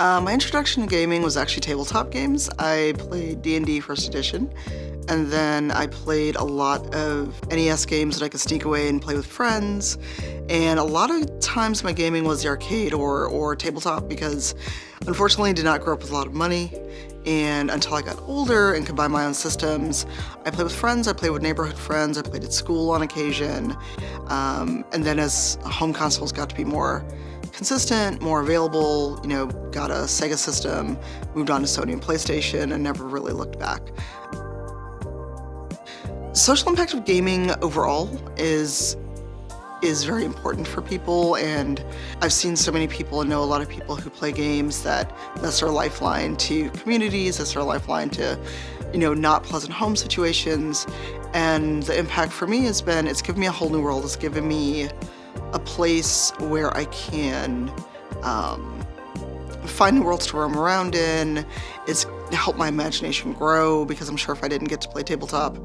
My introduction to gaming was actually tabletop games. I played D&D First Edition, and then I played a lot of NES games that I could sneak away and play with friends. And a lot of times my gaming was the arcade or tabletop because unfortunately I did not grow up with a lot of money. And until I got older and could buy my own systems, I played with friends, I played with neighborhood friends, I played at school on occasion. And then as home consoles got to be more consistent, more available, got a Sega system, moved on to Sony and PlayStation, and never really looked back. Social impact of gaming overall is very important for people, and I've seen so many people and know a lot of people who play games that's their lifeline to communities, that's their lifeline to, not pleasant home situations. And the impact for me has been, it's given me a whole new world. It's given me a place where I can find new worlds to roam around in. It's helped my imagination grow, because I'm sure if I didn't get to play tabletop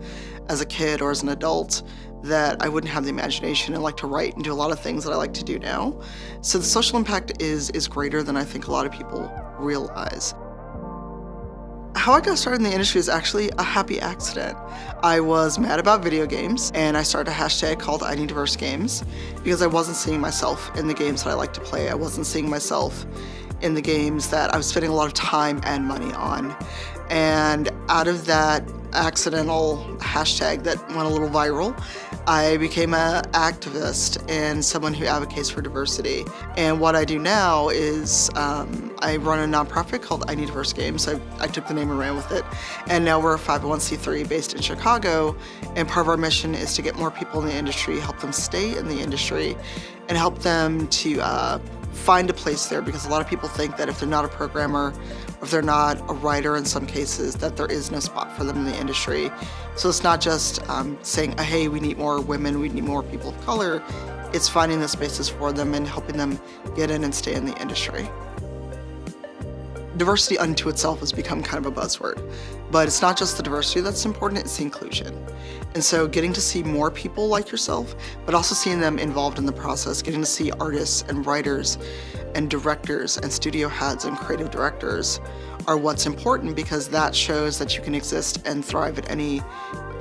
as a kid or as an adult, that I wouldn't have the imagination and like to write and do a lot of things that I like to do now. So the social impact is greater than I think a lot of people realize. How I got started in the industry is actually a happy accident. I was mad about video games, and I started a hashtag called I Need Diverse Games because I wasn't seeing myself in the games that I like to play. I wasn't seeing myself in the games that I was spending a lot of time and money on. And out of that accidental hashtag that went a little viral, I became an activist and someone who advocates for diversity. And what I do now is I run a nonprofit called I Need Diverse Games. I took the name and ran with it. And now we're a 501c3 based in Chicago. And part of our mission is to get more people in the industry, help them stay in the industry, and help them to find a place there, because a lot of people think that if they're not a programmer, or if they're not a writer in some cases, that there is no spot for them in the industry. So it's not just saying, hey, we need more women, we need more people of color. It's finding the spaces for them and helping them get in and stay in the industry. Diversity unto itself has become kind of a buzzword, but it's not just the diversity that's important, it's the inclusion. And so getting to see more people like yourself, but also seeing them involved in the process, getting to see artists and writers and directors and studio heads and creative directors are what's important, because that shows that you can exist and thrive at any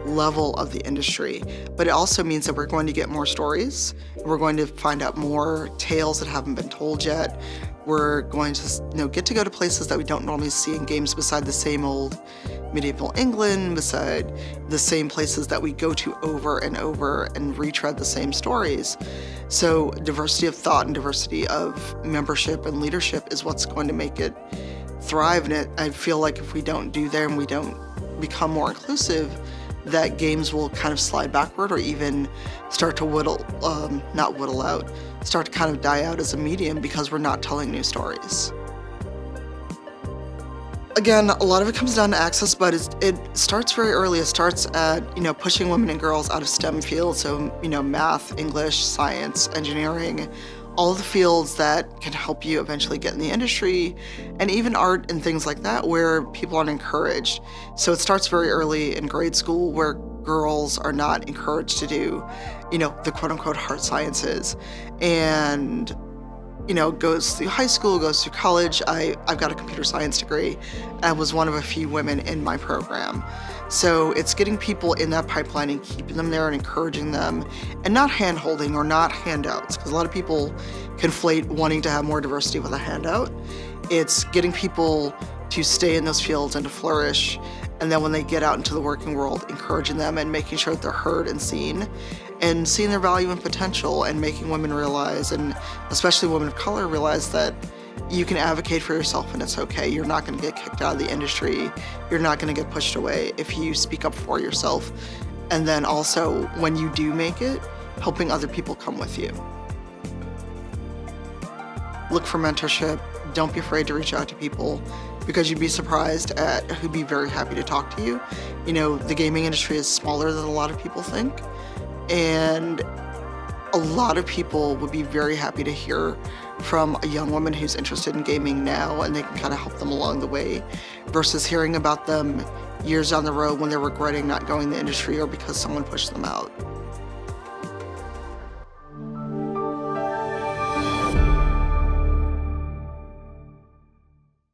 level of the industry. But it also means that we're going to get more stories, we're going to find out more tales that haven't been told yet. We're going to get to go to places that we don't normally see in games, beside the same old medieval England, beside the same places that we go to over and over and retread the same stories. So diversity of thought and diversity of membership and leadership is what's going to make it thrive. And I feel like if we don't do that and we don't become more inclusive, that games will kind of slide backward, or even start to start to kind of die out as a medium, because we're not telling new stories. Again, a lot of it comes down to access, but it starts very early. It starts at, pushing women and girls out of STEM fields, so, math, English, science, engineering, all of the fields that can help you eventually get in the industry, and even art and things like that, where people aren't encouraged. So it starts very early in grade school, where girls are not encouraged to do, the quote-unquote hard sciences, and goes through high school, goes through college. I've got a computer science degree. I was one of a few women in my program. So it's getting people in that pipeline and keeping them there and encouraging them, and not hand-holding or not handouts, because a lot of people conflate wanting to have more diversity with a handout. It's getting people to stay in those fields and to flourish, and then when they get out into the working world, encouraging them and making sure that they're heard and seen, and seeing their value and potential, and making women realize, and especially women of color, realize that you can advocate for yourself and it's okay. You're not going to get kicked out of the industry. You're not going to get pushed away if you speak up for yourself. And then also, when you do make it, helping other people come with you. Look for mentorship. Don't be afraid to reach out to people, because you'd be surprised at who'd be very happy to talk to you. The gaming industry is smaller than a lot of people think, and a lot of people would be very happy to hear from a young woman who's interested in gaming now, and they can kind of help them along the way, versus hearing about them years down the road when they're regretting not going in the industry or because someone pushed them out.